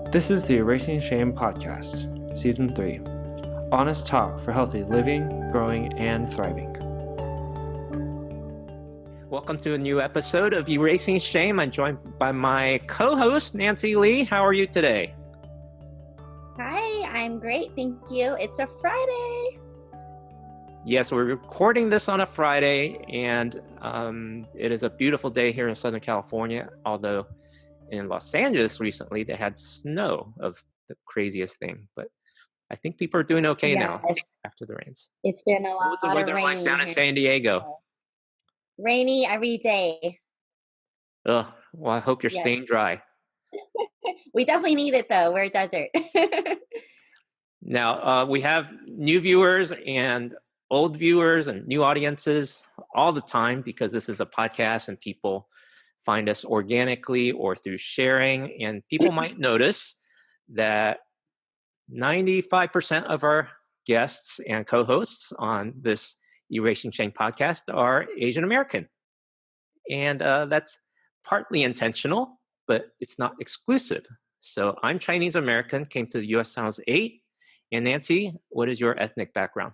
This is the Erasing Shame podcast, Season 3. Honest talk for healthy living, growing, and thriving. Welcome to a new episode of Erasing Shame. I'm joined by my co-host, Nancy Lee. How are you today? Hi, I'm great. Thank you. It's a Friday. Yes, we're recording this on a Friday, and it is a beautiful day here in Southern California, although in Los Angeles recently, they had snow of the craziest thing. But I think people are doing okay now after the rains. It's been a lot What's the of weather rain like down in San Diego? Rainy every day. Well, I hope you're staying dry. We definitely need it, though. We're a desert. Now, we have new viewers and old viewers and new audiences all the time because this is a podcast and people find us organically or through sharing. And people might notice that 95% of our guests and co-hosts on this Erasing Shame podcast are Asian American. And that's partly intentional, but it's not exclusive. So I'm Chinese American, came to the US when I was 8. And Nancy, what is your ethnic background?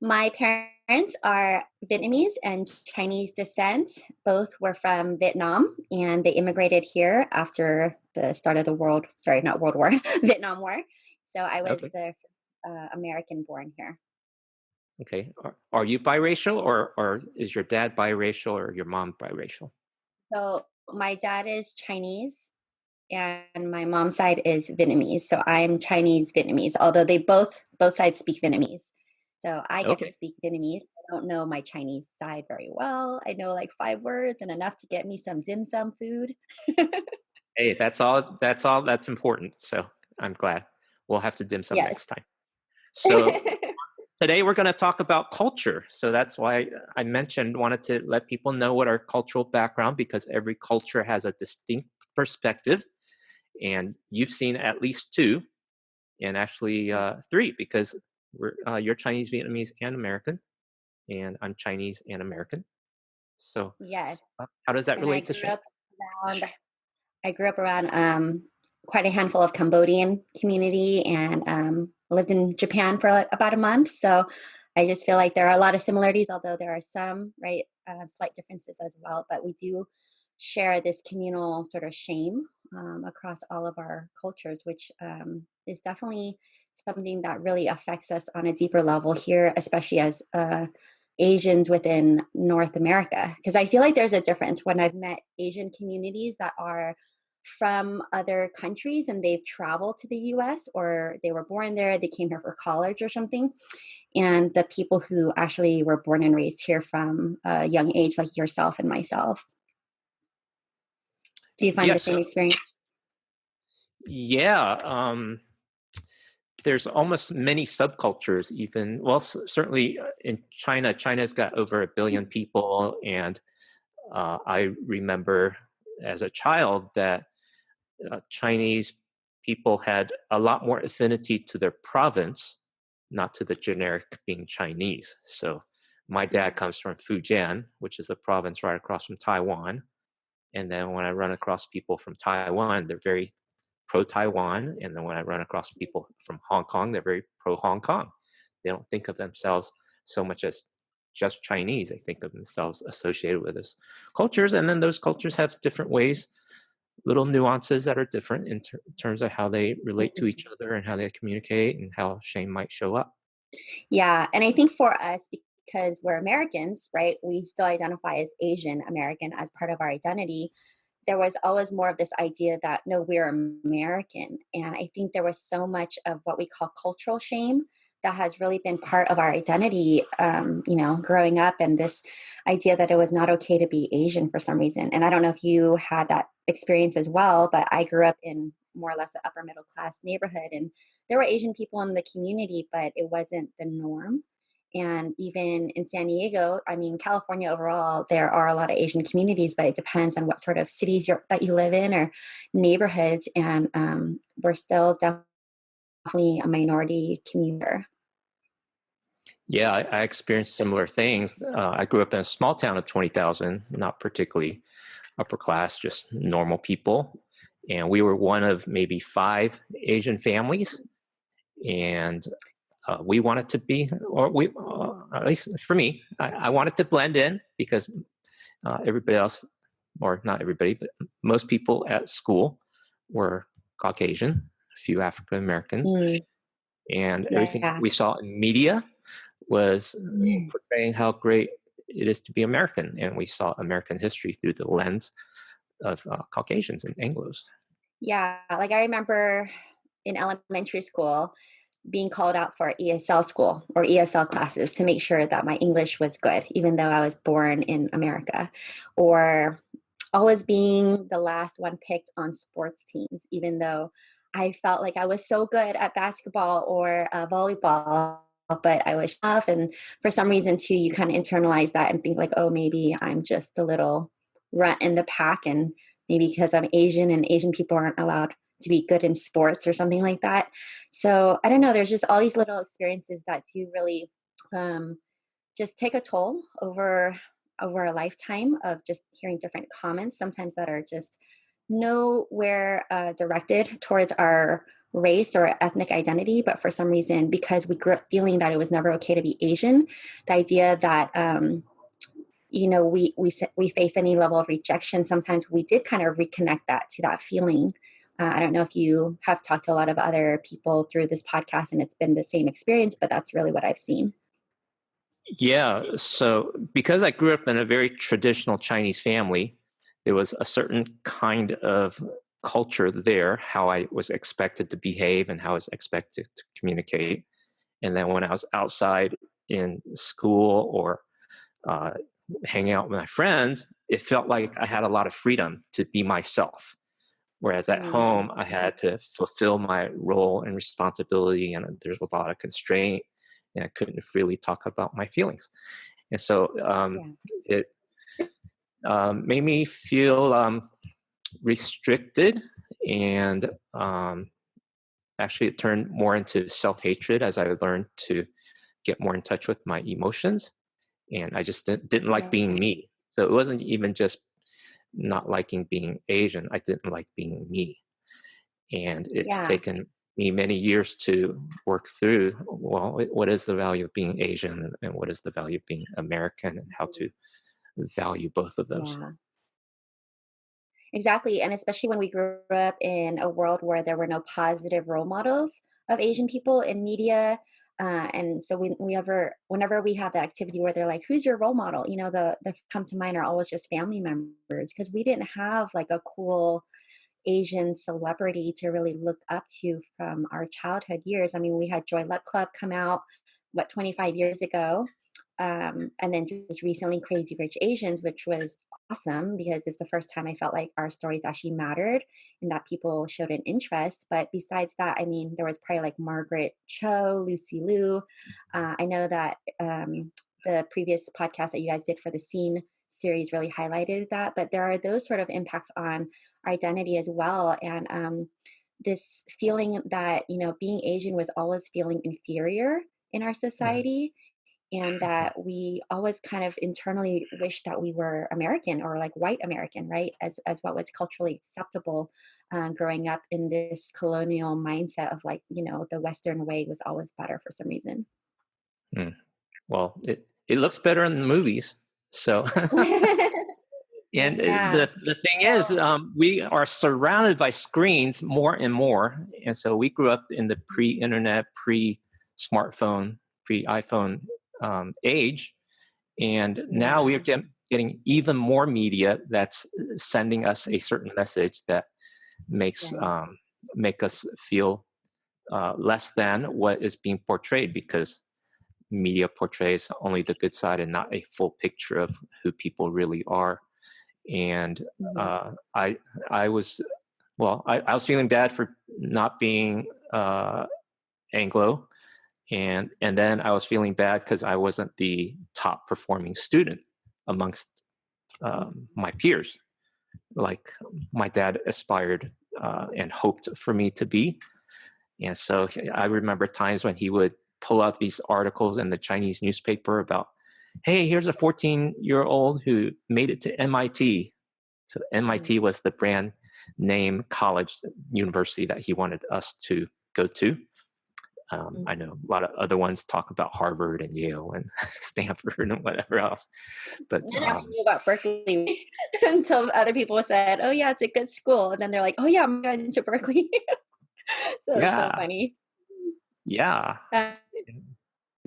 My parents are Vietnamese and Chinese descent. Both were from Vietnam, and they immigrated here after the start of the Vietnam War. So I was the American born here. Okay. Are you biracial, or is your dad biracial or your mom biracial? So my dad is Chinese and my mom's side is Vietnamese. So I'm Chinese Vietnamese, although they both sides speak Vietnamese. So I get to speak Vietnamese. I don't know my Chinese side very well. I know like 5 words and enough to get me some dim sum food. Hey, that's all that's important. So I'm glad. We'll have to dim sum next time. So today we're going to talk about culture. So that's why I wanted to let people know what our cultural background, because every culture has a distinct perspective. And you've seen at least 2, and actually 3, because you're Chinese, Vietnamese, and American, and I'm Chinese and American. So yes, how does that relate to shame? I grew up around quite a handful of Cambodian community, and lived in Japan for about a month. So I just feel like there are a lot of similarities, although there are some slight differences as well. But we do share this communal sort of shame across all of our cultures, which is definitely something that really affects us on a deeper level here, especially as Asians within North America. Because I feel like there's a difference when I've met Asian communities that are from other countries and they've traveled to the US, or they were born there, they came here for college or something. And the people who actually were born and raised here from a young age, like yourself and myself. Do you find the same experience? Yeah. There's almost many subcultures even. Well, certainly in China's got over 1 billion people. And I remember as a child that Chinese people had a lot more affinity to their province, not to the generic being Chinese. So my dad comes from Fujian, which is the province right across from Taiwan. And then when I run across people from Taiwan, they're very pro-Taiwan. And then when I run across people from Hong Kong, they're very pro-Hong Kong. They don't think of themselves so much as just Chinese. They think of themselves associated with those cultures. And then those cultures have different ways, little nuances that are different in terms of how they relate to each other and how they communicate and how shame might show up. Yeah. And I think for us, because we're Americans, right, we still identify as Asian American as part of our identity. There was always more of this idea that, no, we're American. And I think there was so much of what we call cultural shame that has really been part of our identity, growing up, and this idea that it was not okay to be Asian for some reason. And I don't know if you had that experience as well, but I grew up in more or less an upper middle class neighborhood, and there were Asian people in the community, but it wasn't the norm. And even in San Diego, I mean, California overall, there are a lot of Asian communities, but it depends on what sort of cities that you live in or neighborhoods. And we're still definitely a minority community. Yeah, I experienced similar things. I grew up in a small town of 20,000, not particularly upper class, just normal people. and we were one of maybe 5 Asian families, and we wanted to be, or we, at least for me, I wanted to blend in because everybody else, or not everybody, but most people at school were Caucasian, a few African Americans, and everything Yeah. we saw in media was portraying how great it is to be American, and we saw American history through the lens of Caucasians and Anglos. Yeah, like I remember in elementary school being called out for ESL school or ESL classes to make sure that my English was good, even though I was born in America, or always being the last one picked on sports teams, even though I felt like I was so good at basketball or volleyball, but I was tough. And for some reason, too, you kind of internalize that and think like, oh, maybe I'm just a little runt in the pack, and maybe because I'm Asian and Asian people aren't allowed to be good in sports or something like that. So I don't know. There's just all these little experiences that do really just take a toll over a lifetime of just hearing different comments, sometimes that are just nowhere directed towards our race or ethnic identity, but for some reason, because we grew up feeling that it was never okay to be Asian, the idea that we face any level of rejection, sometimes we did kind of reconnect that to that feeling. I don't know if you have talked to a lot of other people through this podcast and it's been the same experience, but that's really what I've seen. Yeah, so because I grew up in a very traditional Chinese family, there was a certain kind of culture there, how I was expected to behave and how I was expected to communicate. And then when I was outside in school or uh, hanging out with my friends, it felt like I had a lot of freedom to be myself. Whereas at home, I had to fulfill my role and responsibility, and there's a lot of constraint, and I couldn't freely talk about my feelings. And so it made me feel restricted, and actually it turned more into self-hatred as I learned to get more in touch with my emotions. And I just didn't like being me. So it wasn't even just not liking being Asian. I didn't like being me. And it's taken me many years to work through, well, what is the value of being Asian and what is the value of being American, and how to value both of those. Yeah. Exactly. And especially when we grew up in a world where there were no positive role models of Asian people in media. And so whenever we have that activity where they're like, who's your role model? The come to mind are always just family members, because we didn't have like a cool Asian celebrity to really look up to from our childhood years. I mean, we had Joy Luck Club come out, 25 years ago. And then just recently Crazy Rich Asians, which was awesome because it's the first time I felt like our stories actually mattered and that people showed an interest. But besides that, I mean, there was probably like Margaret Cho, Lucy Liu. I know that the previous podcast that you guys did for the Scene series really highlighted that, but there are those sort of impacts on our identity as well. And this feeling that, being Asian was always feeling inferior in our society. And that we always kind of internally wish that we were American or like white American, right? As what was culturally acceptable growing up in this colonial mindset of like, the Western way was always better for some reason. Well, it looks better in the movies. So, and the thing is, we are surrounded by screens more and more. And so we grew up in the pre-internet, pre-smartphone, pre-iPhone age, and now we are getting even more media that's sending us a certain message that makes make us feel less than what is being portrayed, because media portrays only the good side and not a full picture of who people really are. And I was feeling bad for not being Anglo. And then I was feeling bad because I wasn't the top performing student amongst my peers, like my dad aspired and hoped for me to be. And so I remember times when he would pull out these articles in the Chinese newspaper about, hey, here's a 14-year-old who made it to MIT. So MIT was the brand name college, university that he wanted us to go to. I know a lot of other ones talk about Harvard and Yale and Stanford and whatever else. But I never knew about Berkeley until other people said, "Oh yeah, it's a good school," and then they're like, "Oh yeah, I'm going to Berkeley." So it's so yeah, funny. yeah. Uh,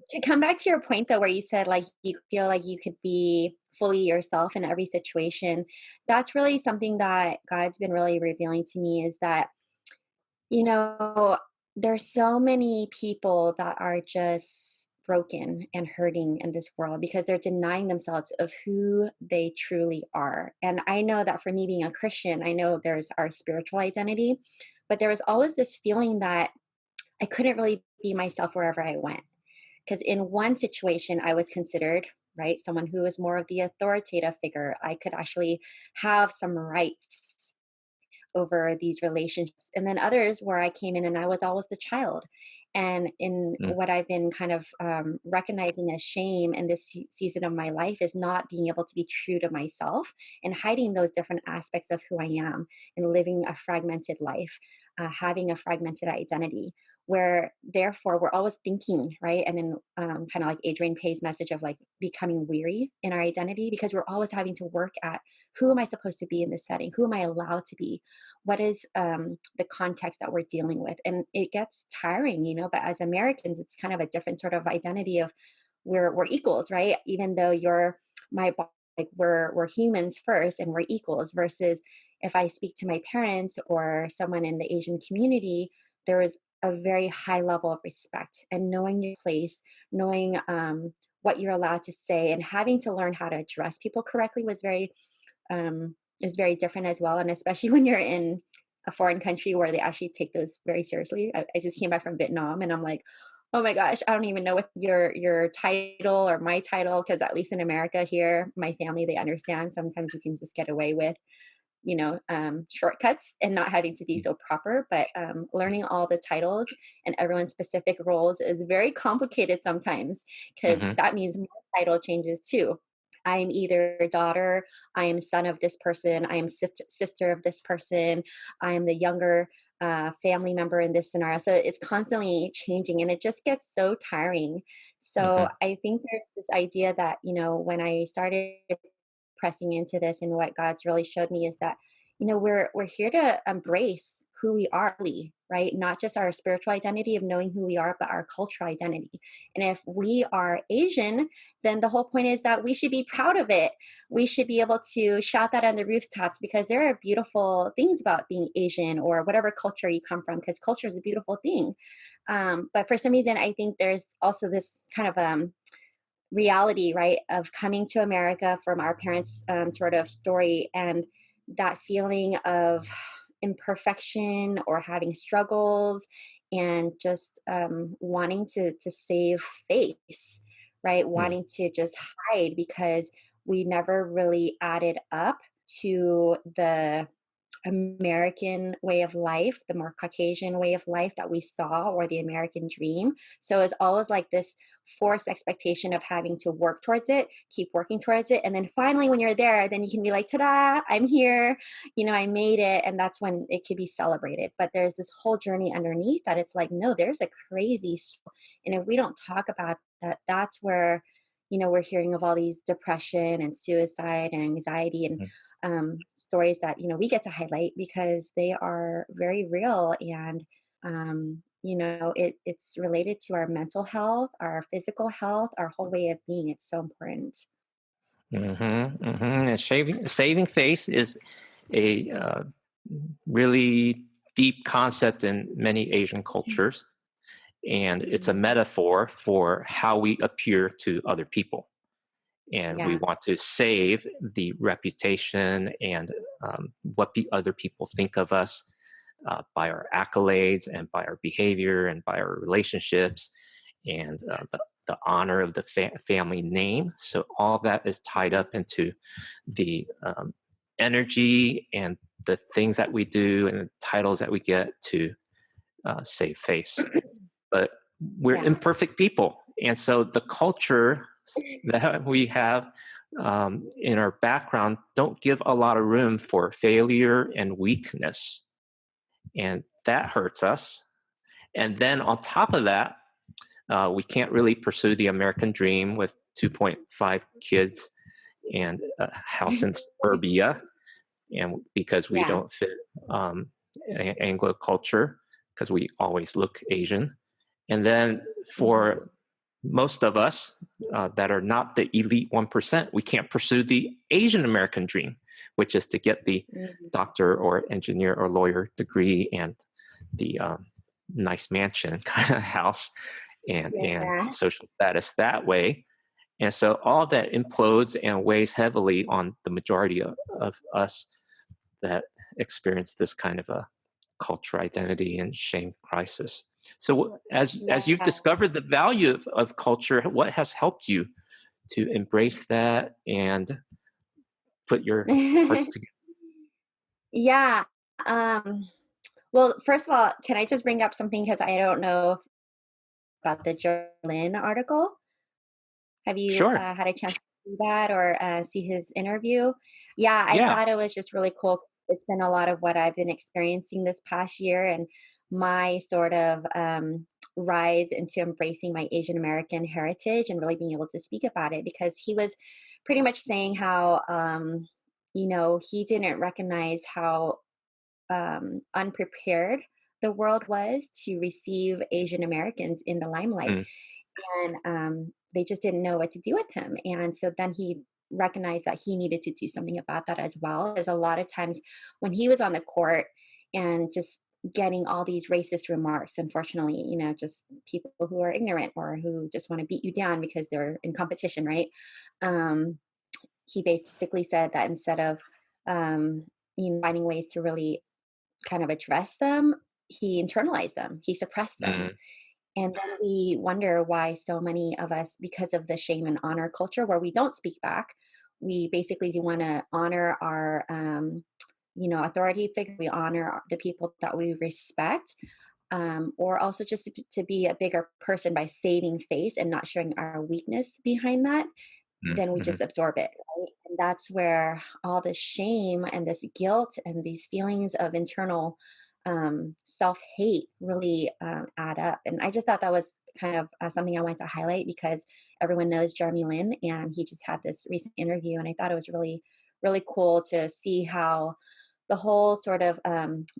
to come back to your point though, where you said like you feel like you could be fully yourself in every situation, that's really something that God's been really revealing to me is that, you know, there's so many people that are just broken and hurting in this world because they're denying themselves of who they truly are. And I know that for me being a Christian, I know there's our spiritual identity, but there was always this feeling that I couldn't really be myself wherever I went. Because in one situation, I was considered, right, someone who was more of the authoritative figure. I could actually have some rights over these relationships. And then others where I came in and I was always the child. And in Mm, what I've been kind of recognizing as shame in this season of my life is not being able to be true to myself and hiding those different aspects of who I am and living a fragmented life, having a fragmented identity. Where therefore we're always thinking, right? And then kind of like Adrian Pay's message of like becoming weary in our identity because we're always having to work at who am I supposed to be in this setting? Who am I allowed to be? What is the context that we're dealing with? And it gets tiring, you know, but as Americans, it's kind of a different sort of identity of we're equals, right? Even though you're like we're humans first and we're equals versus if I speak to my parents or someone in the Asian community, there is a very high level of respect and knowing your place, knowing what you're allowed to say and having to learn how to address people correctly is very different as well. And especially when you're in a foreign country where they actually take those very seriously. I just came back from Vietnam and I'm like, oh my gosh, I don't even know what your title or my title, because at least in America here, my family, they understand sometimes we can just get away with, you know, shortcuts and not having to be so proper. But learning all the titles and everyone's specific roles is very complicated sometimes because mhm, that means my title changes too. I am either daughter, I am son of this person, I am sister of this person, I am the younger family member in this scenario. So it's constantly changing and it just gets so tiring. So mhm, I think there's this idea that, you know, when I started pressing into this and what God's really showed me is that, you know, we're here to embrace who we are, really, right? Not just our spiritual identity of knowing who we are, but our cultural identity. And if we are Asian, then the whole point is that we should be proud of it. We should be able to shout that on the rooftops because there are beautiful things about being Asian or whatever culture you come from, because culture is a beautiful thing. But for some reason, I think there's also this kind of reality, right, of coming to America from our parents' sort of story and that feeling of imperfection or having struggles and just wanting to save face, right? mm, Wanting to just hide because we never really added up to the American way of life, the more Caucasian way of life that we saw, or the American dream. So it's always like this forced expectation of having to work towards it, keep working towards it. And then finally, when you're there, then you can be like, ta da, I'm here, you know, I made it. And that's when it could be celebrated. But there's this whole journey underneath that it's like, no, there's a crazy story. And if we don't talk about that, that's where, you know, we're hearing of all these depression and suicide and anxiety and mm. stories that, you know, we get to highlight because they are very real and you know, it's related to our mental health, our physical health, our whole way of being. It's so important. And saving face is a really deep concept in many Asian cultures, and it's a Mhm. metaphor for how we appear to other people. And we Yeah. want to save the reputation and what other people think of us by our accolades and by our behavior and by our relationships and the honor of the family name. So all that is tied up into the energy and the things that we do and the titles that we get to save face. But we're Yeah. imperfect people. And so the culture that we have in our background don't give a lot of room for failure and weakness. And that hurts us. And then on top of that, we can't really pursue the American dream with 2.5 kids and a house in suburbia, and because we Yeah. don't fit Anglo culture, because we always look Asian. And then for most of us that are not the elite 1%, we can't pursue the Asian American dream, which is to get the doctor or engineer or lawyer degree and the nice mansion kind of house and social status that way. And so all that implodes and weighs heavily on the majority of us that experience this kind of a culture identity and shame crisis. So as you've discovered the value of culture, what has helped you to embrace that and put your parts together? Yeah. Well, first of all, can I just bring up something because I don't know about the Joran article? Have you Sure. had a chance to see that or see his interview? Yeah, I Yeah. thought it was just really cool. It's been a lot of what I've been experiencing this past year and my sort of rise into embracing my Asian American heritage and really being able to speak about it because he was pretty much saying how, he didn't recognize how unprepared the world was to receive Asian Americans in the limelight. Mm. And they just didn't know what to do with him. And so then he recognized that he needed to do something about that as well. There's a lot of times when he was on the court and just getting all these racist remarks, unfortunately, just people who are ignorant or who just want to beat you down because they're in competition, right? He basically said that instead of finding ways to really kind of address them, he internalized them, he suppressed them. Mm. And then we wonder why so many of us, because of the shame and honor culture where we don't speak back, we basically do want to honor our, authority figure. We honor the people that we respect, or also just to be a bigger person by saving face and not showing our weakness behind that. Then we Mm-hmm. just absorb it. Right? And that's where all this shame and this guilt and these feelings of internal self-hate really add up. And I just thought that was kind of something I wanted to highlight because everyone knows Jeremy Lin and he just had this recent interview and I thought it was really, really cool to see how the whole sort of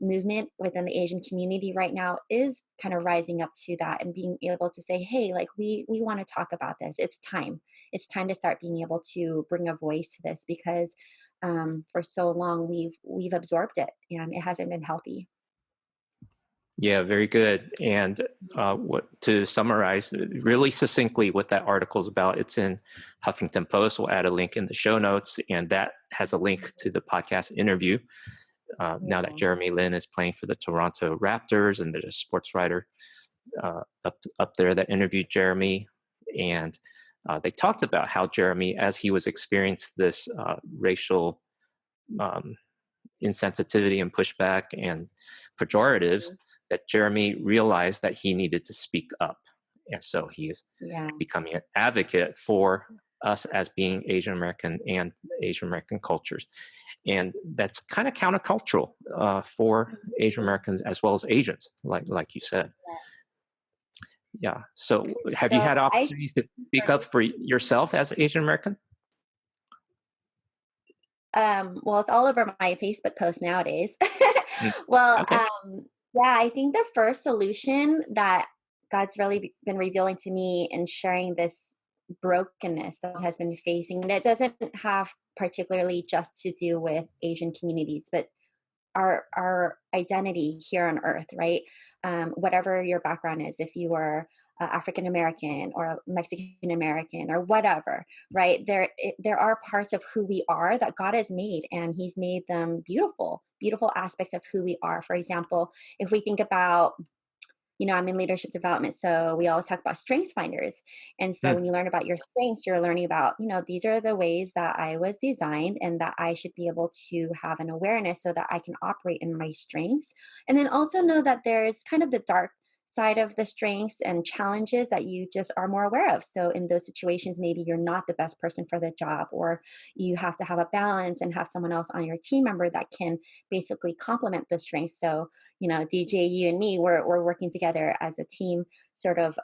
movement within the Asian community right now is kind of rising up to that and being able to say, hey, like we want to talk about this. It's time. It's time to start being able to bring a voice to this because for so long we've absorbed it and it hasn't been healthy. Yeah, very good. And what to summarize really succinctly what that article is about, it's in Huffington Post. We'll add a link in the show notes, and that has a link to the podcast interview. Now that Jeremy Lin is playing for the Toronto Raptors, and there's a sports writer up there that interviewed Jeremy, and they talked about how Jeremy, as he was experiencing this racial insensitivity and pushback and pejoratives, that Jeremy realized that he needed to speak up. And so he is becoming an advocate for us as being Asian American and Asian American cultures. And that's kind of countercultural for Asian Americans as well as Asians, like you said. Yeah. So have you had opportunities to speak up for yourself as Asian American? Well, it's all over my Facebook post nowadays. Well, Okay. I think the first solution that God's really been revealing to me in sharing this brokenness that has been facing, and it doesn't have particularly just to do with Asian communities, but our identity here on earth, right? Whatever your background is, if you are African American or Mexican American or whatever, right? There are parts of who we are that God has made, and He's made them beautiful, beautiful aspects of who we are. For example, if we think about, I'm in leadership development, so we always talk about strengths finders. And so when you learn about your strengths, you're learning about, these are the ways that I was designed and that I should be able to have an awareness so that I can operate in my strengths. And then also know that there's kind of the dark side of the strengths and challenges that you just are more aware of. So in those situations, maybe you're not the best person for the job, or you have to have a balance and have someone else on your team member that can basically complement those strengths. So, DJ, you and me, we're working together as a team sort of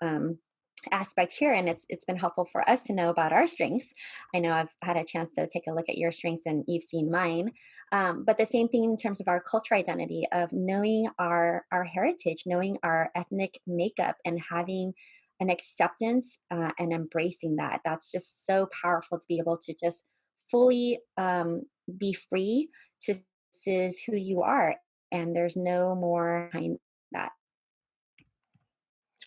aspect here, and it's been helpful for us to know about our strengths. I know I've had a chance to take a look at your strengths, and you've seen mine. But the same thing in terms of our cultural identity, of knowing our heritage, knowing our ethnic makeup, and having an acceptance and embracing that. That's just so powerful, to be able to just fully be free to, this is who you are, and there's no more behind that.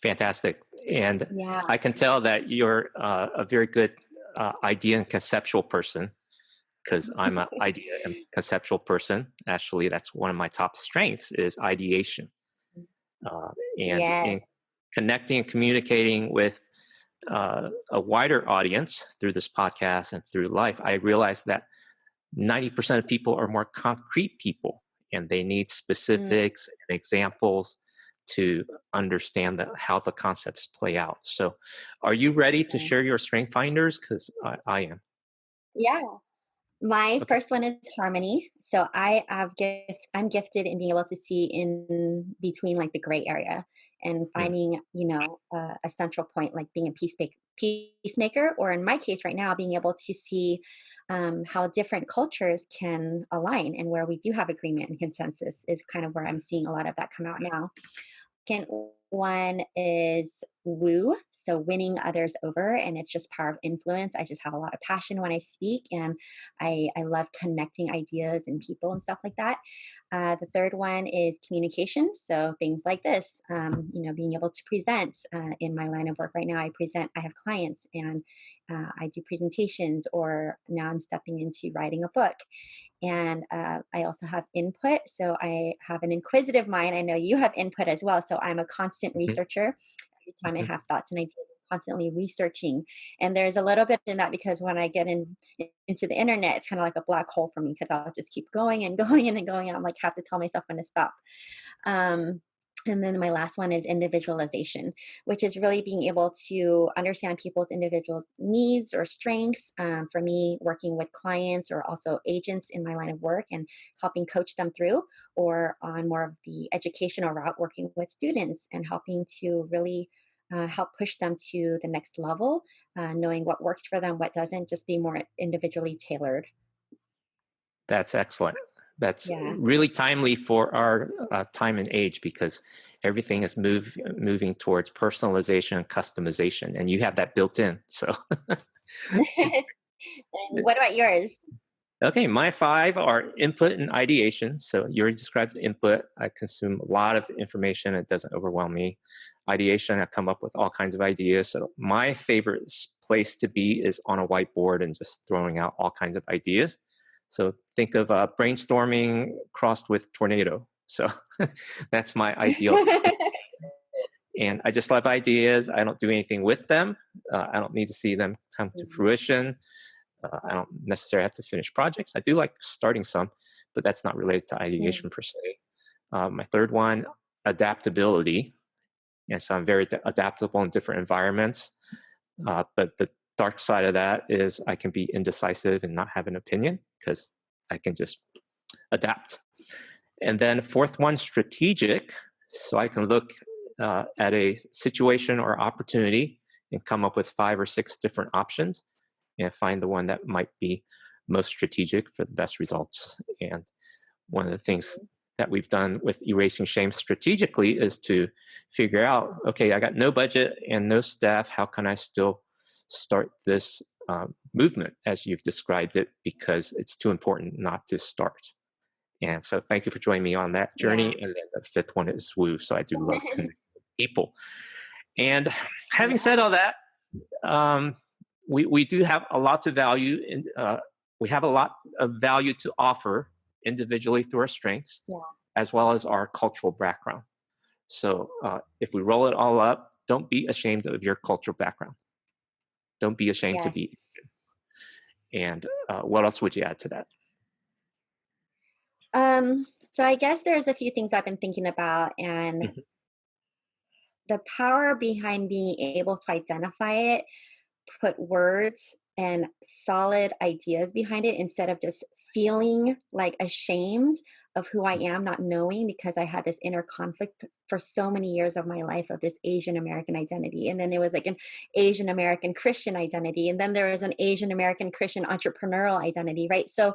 Fantastic. And Yeah. I can tell that you're a very good idea and conceptual person, because I'm an idea and conceptual person. Actually, that's one of my top strengths, is ideation. And in Yes. connecting and communicating with a wider audience through this podcast and through life, I realized that 90% of people are more concrete people, and they need specifics and examples to understand how the concepts play out. So are you ready to share your strength finders? Because I am. Yeah. My Okay. first one is harmony. So I'm gifted in being able to see in between, like, the gray area, and finding, a central point, like being a peacemaker, or in my case right now, being able to see how different cultures can align, and where we do have agreement and consensus is kind of where I'm seeing a lot of that come out now. Second one is woo, so winning others over, and it's just power of influence. I just have a lot of passion when I speak, and I love connecting ideas and people and stuff like that. The third one is communication, so things like this, being able to present. In my line of work right now, I have clients, and I do presentations, or now I'm stepping into writing a book. And I also have input. So I have an inquisitive mind. I know you have input as well. So I'm a constant researcher. Every time I have thoughts and ideas, I'm constantly researching. And there's a little bit in that, because when I get into the internet, it's kind of like a black hole for me, because I'll just keep going and going and going. I'm like, have to tell myself when to stop. And then my last one is individualization, which is really being able to understand people's individual needs or strengths. For me, working with clients or also agents in my line of work, and helping coach them through, or on more of the educational route, working with students and helping to really help push them to the next level, knowing what works for them, what doesn't, just be more individually tailored. That's excellent. That's Yeah. really timely for our time and age, because everything is moving towards personalization and customization, and you have that built in. So, And what about yours? okay, my 5 are input and ideation. So you already described the input. I consume a lot of information. It doesn't overwhelm me. Ideation, I come up with all kinds of ideas. So my favorite place to be is on a whiteboard and just throwing out all kinds of ideas. So think of brainstorming crossed with tornado. So that's my ideal. And I just love ideas. I don't do anything with them. I don't need to see them come to fruition. I don't necessarily have to finish projects. I do like starting some, but that's not related to ideation per se. My third one, adaptability. And so I'm very adaptable in different environments. But the dark side of that is I can be indecisive and not have an opinion, because I can just adapt. And then fourth one, strategic. So I can look at a situation or opportunity and come up with 5 or 6 different options, and find the one that might be most strategic for the best results. And one of the things that we've done with Erasing Shame strategically is to figure out, okay, I got no budget and no staff. How can I still start this movement as you've described it? Because it's too important not to start. And so thank you for joining me on that journey. Yeah. And then the fifth one is woo. So I do love connecting with people. And having said all that, we do have a lot to value, in, we have a lot of value to offer individually through our strengths, as well as our cultural background. So if we roll it all up, don't be ashamed of your cultural background. Don't be ashamed to be. And what else would you add to that? So I guess there's a few things I've been thinking about, and the power behind being able to identify it, put words and solid ideas behind it instead of just feeling like ashamed of who I am, not knowing, because I had this inner conflict for so many years of my life of this Asian American identity. And then there was like an Asian American Christian identity. And then there was an Asian American Christian entrepreneurial identity, right? So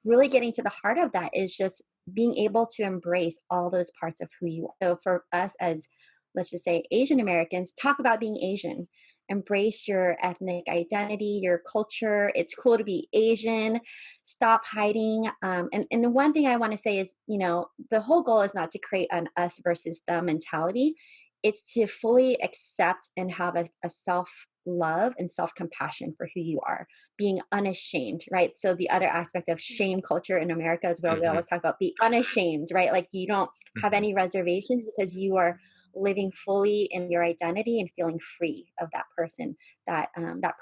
really getting to the heart of that is just being able to embrace all those parts of who you are. So for us as, let's just say, Asian Americans, talk about being Asian. Embrace your ethnic identity, your culture. It's cool to be Asian. Stop hiding. And one thing I want to say is, the whole goal is not to create an us versus them mentality. It's to fully accept and have a self-love and self-compassion for who you are, being unashamed, right? So the other aspect of shame culture in America is where we always talk about be unashamed, right? Like you don't have any reservations because you are living fully in your identity and feeling free of that person, that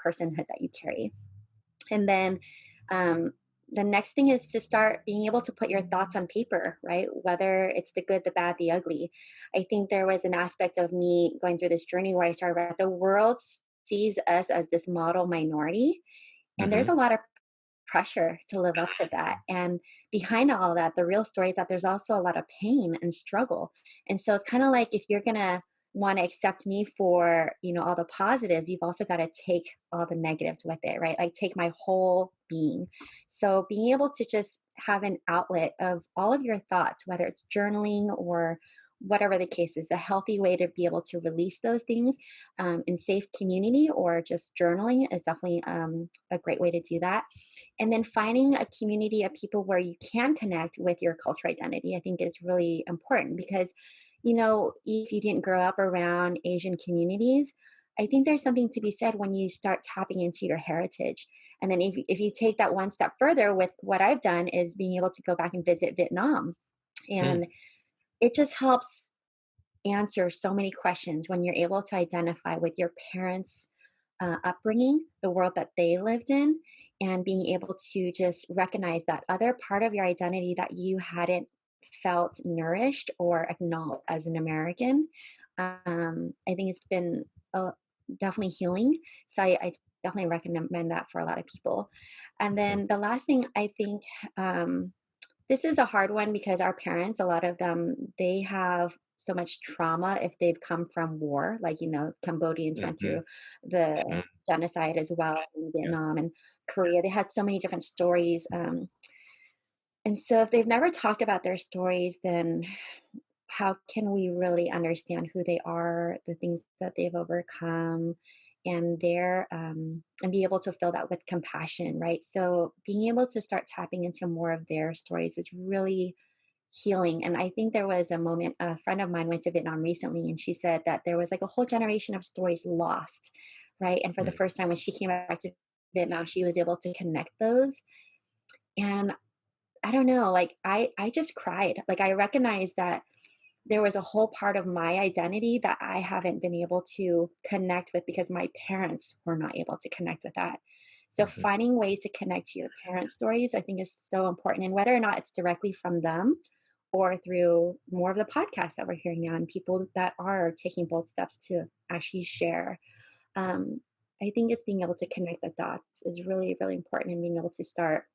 personhood that you carry. And then the next thing is to start being able to put your thoughts on paper, right? Whether it's the good, the bad, the ugly. I think there was an aspect of me going through this journey where I started, the world sees us as this model minority, and there's a lot of pressure to live up to that. And behind all that, the real story is that there's also a lot of pain and struggle. And so it's kind of like if you're going to want to accept me for, all the positives, you've also got to take all the negatives with it, right? Like take my whole being. So being able to just have an outlet of all of your thoughts, whether it's journaling or whatever the case is, a healthy way to be able to release those things in safe community or just journaling is definitely a great way to do that. And then finding a community of people where you can connect with your cultural identity, I think is really important because, if you didn't grow up around Asian communities, I think there's something to be said when you start tapping into your heritage. And then if you take that one step further with what I've done is being able to go back and visit Vietnam. And it just helps answer so many questions when you're able to identify with your parents' upbringing, the world that they lived in, and being able to just recognize that other part of your identity that you hadn't felt nourished or acknowledged as an American. I think it's been definitely healing. So I definitely recommend that for a lot of people. And then the last thing I think, this is a hard one because our parents, a lot of them, they have so much trauma if they've come from war, like, Cambodians went through the genocide as well in Vietnam and Korea. They had so many different stories. And so if they've never talked about their stories, then how can we really understand who they are, the things that they've overcome, and and be able to fill that with compassion, right? So being able to start tapping into more of their stories is really healing. And I think there was a moment, a friend of mine went to Vietnam recently, and she said that there was like a whole generation of stories lost, right? And for the first time when she came back to Vietnam, she was able to connect those. And I don't know, like I just cried. Like I recognized that there was a whole part of my identity that I haven't been able to connect with because my parents were not able to connect with that. So finding ways to connect to your parents' stories, I think is so important. And whether or not it's directly from them or through more of the podcasts that we're hearing now and people that are taking bold steps to actually share. I think it's being able to connect the dots is really, really important and being able to start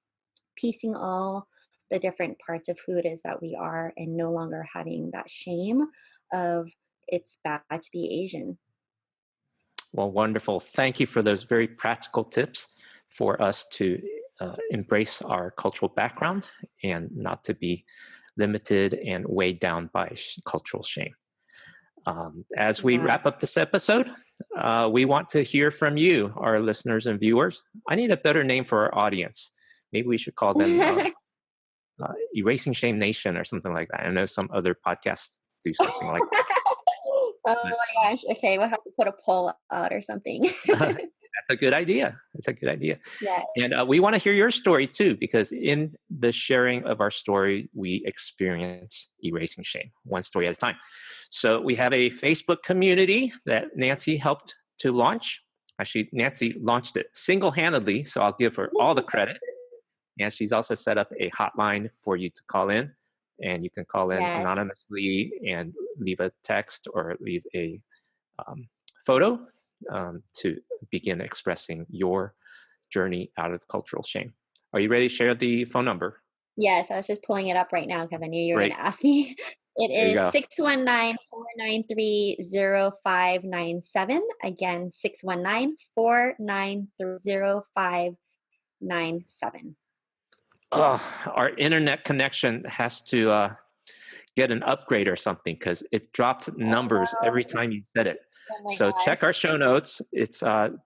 piecing all the different parts of who it is that we are and no longer having that shame of it's bad to be Asian. Well, wonderful. Thank you for those very practical tips for us to embrace our cultural background and not to be limited and weighed down by cultural shame. As we wrap up this episode, we want to hear from you, our listeners and viewers. I need a better name for our audience. Maybe we should call them Erasing Shame Nation or something like that. I know some other podcasts do something like that. Oh my gosh. Okay, we'll have to put a poll out or something. That's a good idea. That's a good idea. Yeah. And we want to hear your story too, because in the sharing of our story, we experience erasing shame, one story at a time. So we have a Facebook community that Nancy helped to launch. Actually, Nancy launched it single-handedly, so I'll give her all the credit. And she's also set up a hotline for you to call in. And you can call in anonymously and leave a text or leave a photo to begin expressing your journey out of cultural shame. Are you ready to share the phone number? Yes, I was just pulling it up right now because I knew you were Great. going to ask me. It There you is go. 619-493-0597. Again, 619-493-0597. Oh, our internet connection has to get an upgrade or something because it dropped numbers every time you said it. Oh my So gosh. check our show notes. It's in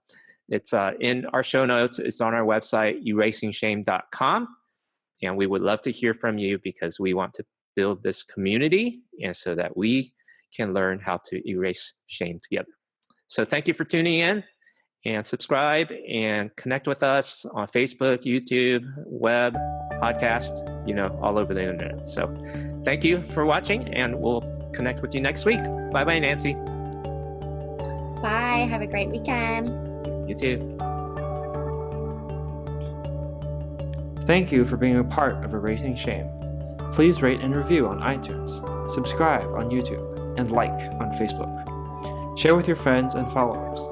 our show notes. It's on our website, erasingshame.com. And we would love to hear from you because we want to build this community and so that we can learn how to erase shame together. So thank you for tuning in, and subscribe and connect with us on Facebook, YouTube, web, podcast, all over the internet. So thank you for watching, and we'll connect with you next week. Bye-bye, Nancy. Bye. Have a great weekend. You too. Thank you for being a part of Erasing Shame. Please rate and review on iTunes, subscribe on YouTube, and like on Facebook. Share with your friends and followers.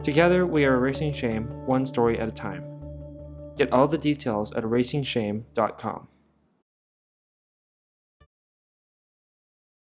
Together, we are erasing shame one story at a time. Get all the details at erasingshame.com.